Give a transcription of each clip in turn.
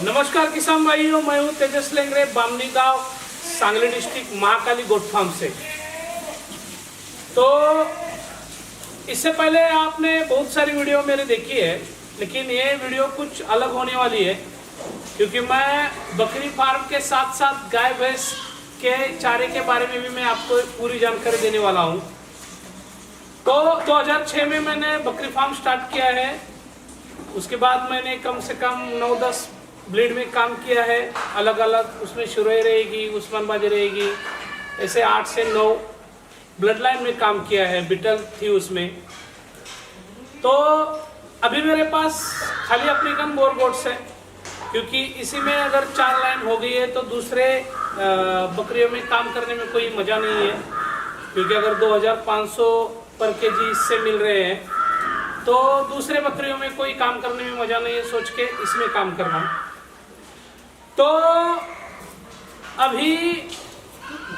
नमस्कार किसान भाइयों, मैं हूं तेजस लेंगरे, बामनी गांव, Sangli district, Mahakali goat farm से। तो इससे पहले आपने बहुत सारी वीडियो मेरी देखी है, लेकिन ये वीडियो कुछ अलग होने वाली है क्योंकि मैं बकरी फार्म के साथ साथ गाय भैंस के चारे के बारे में भी मैं आपको पूरी जानकारी देने वाला हूं। तो 2006 में मैंने बकरी फार्म स्टार्ट किया है। उसके बाद मैंने कम से कम 9-10 ब्रीड में काम किया है, अलग अलग। उसमें शुरुई रहेगी, उस्मानाबादी रहेगी, ऐसे 8 से 9 ब्लड लाइन में काम किया है, बिटल थी उसमें। तो अभी मेरे पास खाली अफ्रीकन बोर गोट्स है क्योंकि इसी में अगर 4 लाइन हो गई है तो दूसरे बकरियों में काम करने में कोई मज़ा नहीं है, क्योंकि अगर 2500 पर केजी इससे मिल रहे हैं तो दूसरे बकरियों में कोई काम करने में मज़ा नहीं है, सोच के इसमें काम करना। तो अभी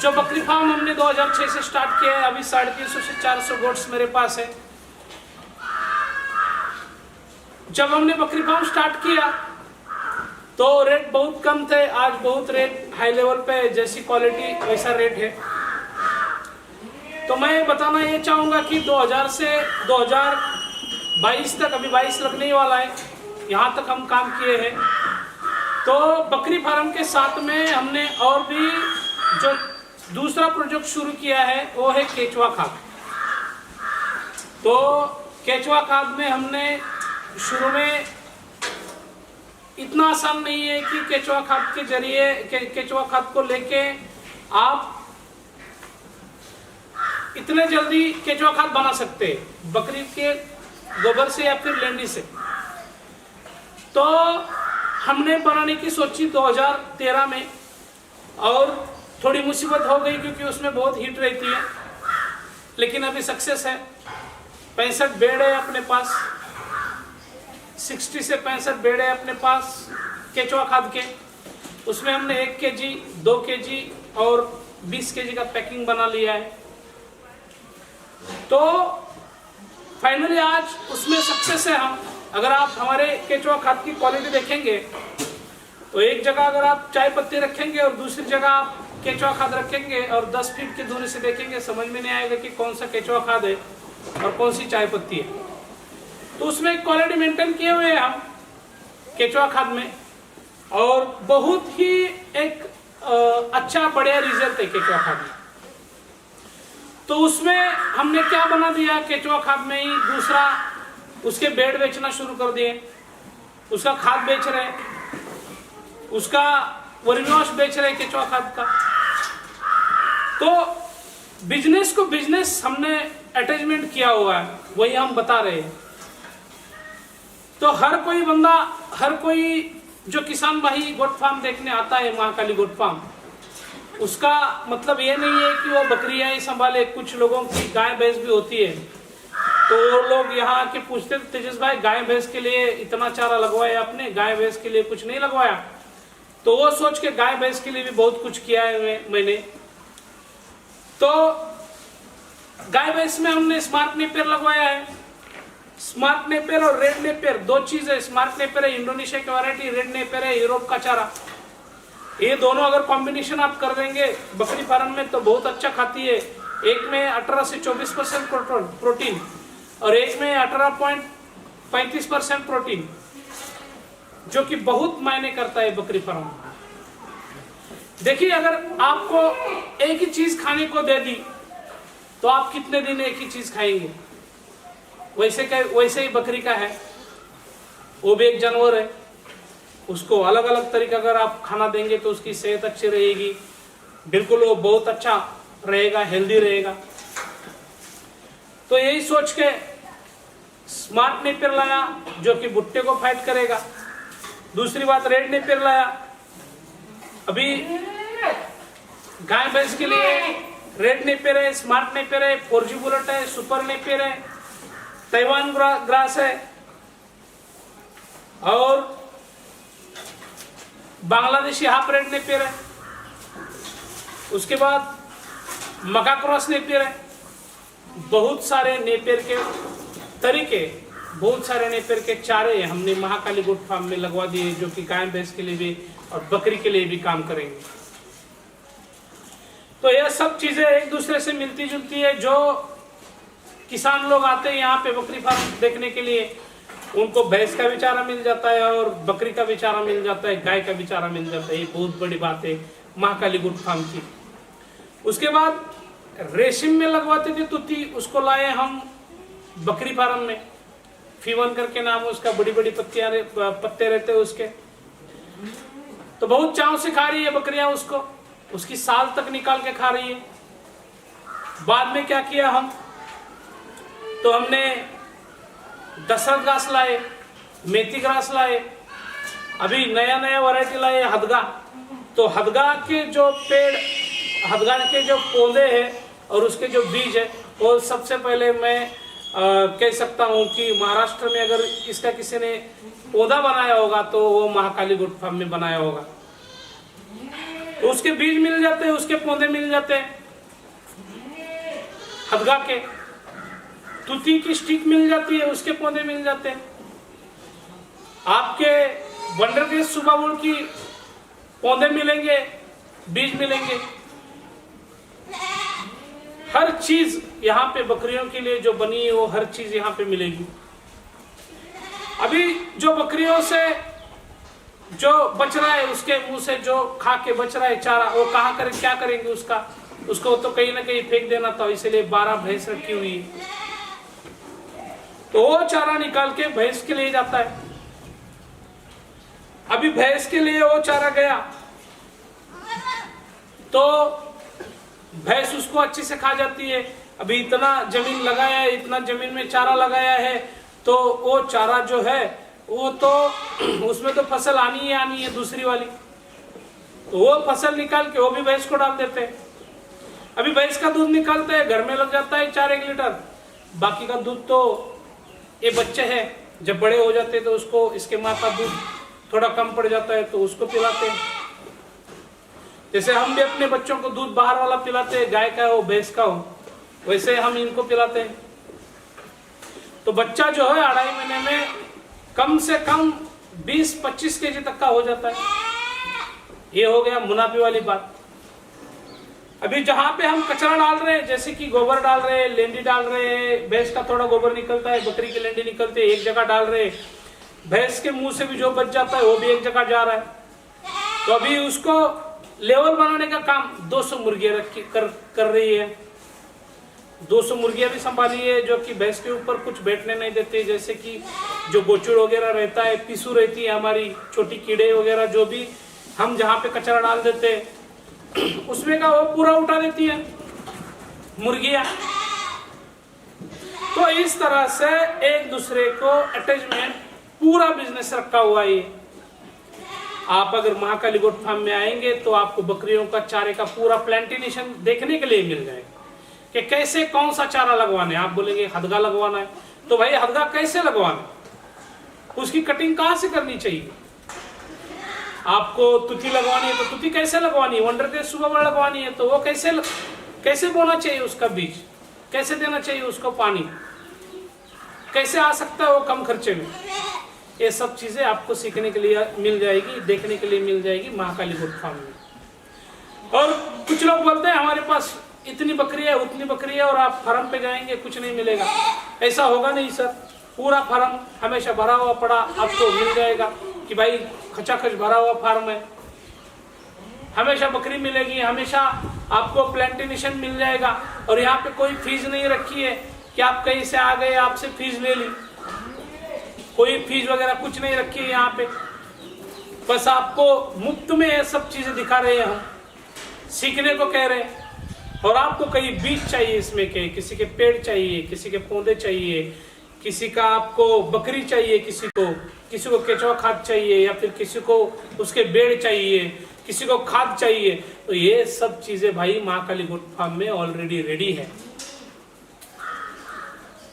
जो बकरी फार्म हमने 2006 से स्टार्ट किया है, अभी 350 से 400 गोट्स मेरे पास है। जब हमने बकरी फार्म स्टार्ट किया तो रेट बहुत कम थे, आज बहुत रेट हाई लेवल पे, जैसी क्वालिटी वैसा रेट है। तो मैं बताना ये चाहूँगा कि 2000 से 2022 तक, अभी 22 लगने वाला है, यहाँ तक हम काम किए हैं। तो बकरी फार्म के साथ में हमने और भी जो दूसरा प्रोजेक्ट शुरू किया है वो है केचुआ खाद। तो केचुआ खाद में हमने शुरू में, इतना आसान नहीं है कि केचुआ खाद के जरिए केचुआ खाद को लेके आप इतने जल्दी केचुआ खाद बना सकते हैं बकरी के गोबर से या फिर लेंडी से। तो हमने बनाने की सोची 2013 में, और थोड़ी मुसीबत हो गई क्योंकि उसमें बहुत हीट रहती है, लेकिन अभी सक्सेस है। 65 बेड है अपने पास, 60 से 65 बेड है अपने पास केचुआ खाद के। उसमें हमने 1 केजी, 2 केजी और 20 केजी का पैकिंग बना लिया है। तो फाइनली आज उसमें सक्सेस है हम। अगर आप हमारे केचुआ खाद की क्वालिटी देखेंगे तो एक जगह अगर आप चाय पत्ती रखेंगे और दूसरी जगह आप केचुआ खाद रखेंगे और 10 फीट की दूरी से देखेंगे, समझ में नहीं आएगा कि कौन सा केचुआ खाद है और कौन सी चाय पत्ती है। तो उसमें क्वालिटी मेंटेन किए हुए हैं हम केचुआ खाद में, और बहुत ही एक अच्छा बढ़िया रिजल्ट है केचुआ खाद में। तो उसमें हमने क्या बना दिया, केचुआ खाद में ही दूसरा उसके बेड बेचना शुरू कर दिए, उसका खाद बेच रहे, उसका वर्मिवॉश बेच रहे केचुआ खाद का। तो बिजनेस को बिजनेस हमने अटैचमेंट किया हुआ है, वही हम बता रहे हैं। तो हर कोई बंदा, हर कोई जो किसान भाई गोट फार्म देखने आता है, महाकाली गोट फार्म, उसका मतलब ये नहीं है कि वो बकरियां ही संभाले। कुछ लोगों की गाय भैंस भी होती है, तो वो लोग यहाँ आके पूछते थे, तेजस भाई गाय भैंस के लिए इतना चारा लगवाया आपने, गाय भैंस के लिए कुछ नहीं लगवाया? तो वो सोच के गाय भैंस के लिए भी बहुत कुछ किया है मैंने। तो गाय भैंस में हमने स्मार्ट नेपियर लगवाया है। स्मार्ट नेपियर और रेड नेपियर 2 चीज है। स्मार्ट नेपियर है इंडोनेशिया की वैरायटी, रेड नेपियर है यूरोप का चारा। ये दोनों अगर कॉम्बिनेशन आप कर देंगे बकरी फार्म में तो बहुत अच्छा खाती है। एक में 18 से 24% प्रोटीन और एक में 18.35% प्रोटीन, जो कि बहुत मायने करता है बकरी फार्म में। देखिए, अगर आपको एक ही चीज खाने को दे दी तो आप कितने दिन एक ही चीज खाएंगे? वैसे ही बकरी का है, वो भी एक जानवर है। उसको अलग अलग तरीका अगर आप खाना देंगे तो उसकी सेहत अच्छी रहेगी, बिल्कुल वो बहुत अच्छा रहेगा, हेल्दी रहेगा। तो यही सोच के स्मार्ट नेपियर लाया जो कि भुट्टे को फाइट करेगा। दूसरी बात, रेड नेपियर लाया। अभी गाय भैंस के लिए रेड नेपियर है, स्मार्ट नेपियर है, 4G बुलेट है, सुपर नेपियर है, ताइवान ग्रास है और बांग्लादेशी हाफ रेड नेपियर है। उसके बाद मका क्रॉस नेपियर है। बहुत सारे नेपियर के तरीके बहुत सारे नेपियर के चारे हमने महाकाली गोट फार्म में लगवा दिए, जो कि गाय भैंस के लिए भी और बकरी के लिए भी काम करेंगे। तो यह सब चीजें एक दूसरे से मिलती जुलती है। जो किसान लोग आते हैं यहाँ पे बकरी फार्म देखने के लिए, उनको भैंस का भी चारा मिल जाता है और बकरी का भी चारा मिल जाता है, गाय का भी चारा मिल जाता है। ये बहुत बड़ी बात है महाकाली गोट फार्म की। उसके बाद रेशम में लगवाते थे तुती, उसको लाए हम बकरी फार्म में। फीवन करके नाम है उसका, बड़ी बड़ी पत्ते रहते हैं उसके। तो बहुत चाव से खा रही है बकरियां उसको, उसकी साल तक निकाल के खा रही है। बाद में क्या किया हम, तो हमने दशरथ घास लाए, मेथी घास लाए, अभी नया नया वैरायटी लाए हदगा। तो हदगा के जो पेड़, हदगा के जो पौधे हैं और उसके जो बीज है, वो सबसे पहले मैं कह सकता हूँ कि महाराष्ट्र में अगर इसका किसी ने पौधा बनाया होगा तो वो महाकाली गोट फार्म में बनाया होगा। तो उसके बीज मिल जाते हैं, उसके पौधे मिल जाते हैं हदगा के। तुती की स्टिक मिल जाती है, उसके पौधे मिल जाते हैं। आपके वंडर के सुबाबुल की पौधे मिलेंगे, बीज मिलेंगे। हर चीज यहाँ पे बकरियों के लिए जो बनी है वो हर चीज यहाँ पे मिलेगी। अभी जो बकरियों से जो बच रहा है, उसके मुंह से जो खा के बच रहा है चारा, वो कहाँ करें, क्या करेंगे उसको तो कहीं ना कहीं फेंक देना था। इसलिए 12 भैंस रखी हुई है, तो वो चारा निकाल के भैंस के लिए जाता है। अभी भैंस के लिए वो चारा गया तो भैंस उसको अच्छे से खा जाती है। अभी इतना जमीन लगाया है, इतना जमीन में चारा लगाया है, तो वो चारा जो है वो तो उसमें तो फसल आनी है दूसरी वाली। तो वो फसल निकाल के वो भी भैंस को डाल देते हैं। अभी भैंस का दूध निकालते हैं, घर में लग जाता है 4-1 लीटर। बाकी का दूध तो ये बच्चे हैं, जब बड़े हो जाते हैं तो उसको, इसके माँ का दूध थोड़ा कम पड़ जाता है तो उसको पिलाते हैं। जैसे हम भी अपने बच्चों को दूध बाहर वाला पिलाते हैं, गाय का हो भैंस का हो, वैसे हम इनको पिलाते हैं। तो बच्चा जो है 2.5 महीने में कम से कम 20-25 केजी तक का हो जाता है। ये हो गया मुनाफे वाली बात। अभी जहां पे हम कचरा डाल रहे हैं, जैसे कि गोबर डाल रहे हैं, लेंडी डाल रहे हैं, भैंस का थोड़ा गोबर निकलता है, बकरी की लेंडी निकलती है, एक जगह डाल रहे हैं। भैंस के मुंह से भी जो बच जाता है वो भी एक जगह जा रहा है। तो अभी उसको लेवल बनाने का काम 200 मुर्गियां कर रही है। 200 मुर्गियां भी संभाली है, जो कि भैंस के ऊपर कुछ बैठने नहीं देते। जैसे कि जो गोचुड़ वगैरह रहता है, पिसू रहती है हमारी, छोटी कीड़े वगैरह जो भी हम जहाँ पे कचरा डाल देते हैं उसमें का वो पूरा उठा देती है मुर्गियां। तो इस तरह से एक दूसरे को अटैचमेंट, पूरा बिजनेस रखा हुआ है। आप अगर महाकाली गोट फार्म में आएंगे तो आपको बकरियों का चारे का पूरा प्लांटेशन देखने के लिए मिल जाएगा कि कैसे कौन सा चारा लगवाना है। आप बोलेंगे हदगा लगवाना है, तो भाई हदगा कैसे लगवाना है, उसकी कटिंग कहाँ से करनी चाहिए। आपको तुती लगवानी है तो तुती कैसे लगवानी है, वंडर के सुबह लगवानी है तो वो कैसे बोना चाहिए, उसका बीज कैसे देना चाहिए, उसको पानी कैसे आ सकता है वो कम खर्चे में। ये सब चीजें आपको सीखने के लिए मिल जाएगी, देखने के लिए मिल जाएगी महाकाली गोट फार्म में। और कुछ लोग बोलते हैं हमारे पास इतनी बकरी है, उतनी बकरी है, और आप फार्म पे जाएंगे कुछ नहीं मिलेगा। ऐसा होगा नहीं सर, पूरा फार्म हमेशा भरा हुआ पड़ा आपको मिल जाएगा कि भाई खचाखच भरा हुआ फार्म है। हमेशा बकरी मिलेगी, हमेशा आपको प्लांटेशन मिल जाएगा। और यहाँ पे कोई फीस नहीं रखी है कि आप कहीं से आ गए आपसे फीस ले ली, कोई फीस वगैरह कुछ नहीं रखी है यहाँ पे। बस आपको मुफ्त में ये सब चीजें दिखा रहे हैं, हम सीखने को कह रहे हैं। और आपको कई बीज चाहिए इसमें के, किसी के पेड़ चाहिए, किसी के पौधे चाहिए, किसी का आपको बकरी चाहिए, किसी को केचुआ खाद चाहिए, या फिर किसी को उसके बेड़ चाहिए, किसी को खाद चाहिए। तो ये सब चीजें भाई महाकाली गोट फार्म में ऑलरेडी रेडी है।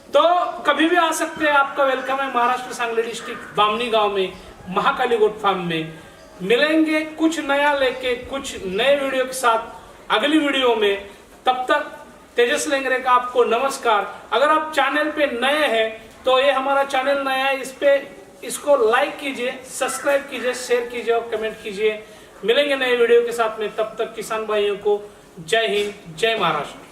तो कभी भी आ सकते हैं, आपका वेलकम है। महाराष्ट्र सांगली डिस्ट्रिक्ट बामनी गांव में महाकाली गोट फार्म में मिलेंगे कुछ नया लेके, कुछ नए वीडियो के साथ अगली वीडियो में। तब तक तेजस लेंगरे का आपको नमस्कार। अगर आप चैनल पे नए हैं तो ये हमारा चैनल नया है, इस पे इसको लाइक कीजिए, सब्सक्राइब कीजिए, शेयर कीजिए और कमेंट कीजिए। मिलेंगे नए वीडियो के साथ में, तब तक किसान भाइयों को जय हिंद, जय महाराष्ट्र।